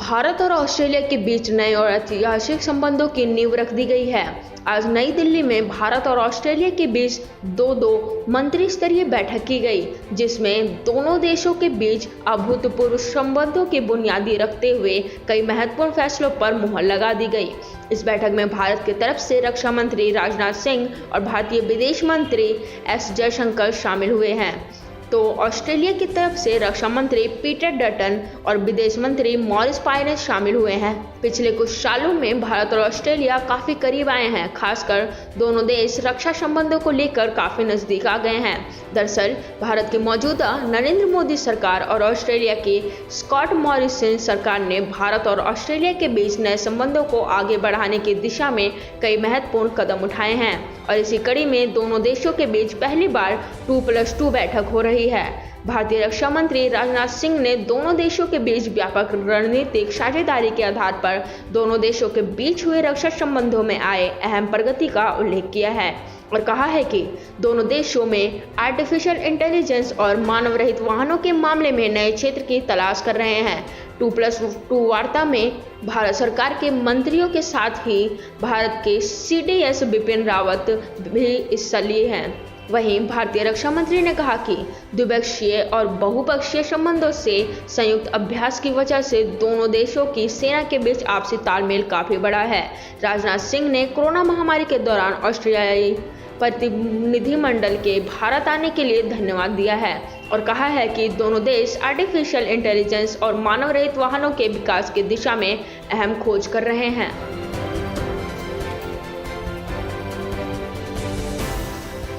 भारत और ऑस्ट्रेलिया के बीच नए और ऐतिहासिक संबंधों की नींव रख दी गई है। आज नई दिल्ली में भारत और ऑस्ट्रेलिया के बीच दो मंत्री स्तरीय बैठक की गई, जिसमें दोनों देशों के बीच अभूतपूर्व संबंधों की बुनियादी रखते हुए कई महत्वपूर्ण फैसलों पर मुहर लगा दी गई। इस बैठक में भारत की तरफ से रक्षा मंत्री राजनाथ सिंह और भारतीय विदेश मंत्री एस जयशंकर शामिल हुए हैं, तो ऑस्ट्रेलिया की तरफ से रक्षा मंत्री पीटर डटन और विदेश मंत्री मॉरिस पायनेस शामिल हुए हैं। पिछले कुछ सालों में भारत और ऑस्ट्रेलिया काफी करीब आए हैं, खासकर दोनों देश रक्षा संबंधों को लेकर काफी नजदीक आ गए हैं। दरअसल भारत की मौजूदा नरेंद्र मोदी सरकार और ऑस्ट्रेलिया की स्कॉट मॉरिसन सरकार ने भारत और ऑस्ट्रेलिया के बीच नए संबंधों को आगे बढ़ाने की दिशा में कई महत्वपूर्ण कदम उठाए हैं और इसी कड़ी में दोनों देशों के बीच पहली बार 2+2 बैठक हो रही है। भारतीय रक्षा मंत्री राजनाथ सिंह ने दोनों देशों के बीच व्यापक रणनीतिक साझेदारी के आधार पर दोनों देशों के बीच हुए रक्षा संबंधों में आए अहम प्रगति का उल्लेख किया है और कहा है कि दोनों देशों में आर्टिफिशियल इंटेलिजेंस और मानव रहित वाहनों के मामले में नए क्षेत्र की तलाश कर रहे हैं। 2+2 वार्ता में भारत सरकार के मंत्रियों के साथ ही भारत के CDS बिपिन रावत भी हिस्सा लिए हैं। वहीं भारतीय रक्षा मंत्री ने कहा कि द्विपक्षीय और बहुपक्षीय संबंधों से संयुक्त अभ्यास की वजह से दोनों देशों की सेना के बीच आपसी तालमेल काफी बड़ा है। राजनाथ सिंह ने कोरोना महामारी के दौरान ऑस्ट्रेलियाई प्रतिनिधिमंडल के भारत आने के लिए धन्यवाद दिया है और कहा है कि दोनों देश आर्टिफिशियल इंटेलिजेंस और मानव रहित वाहनों के विकास की दिशा में अहम खोज कर रहे हैं।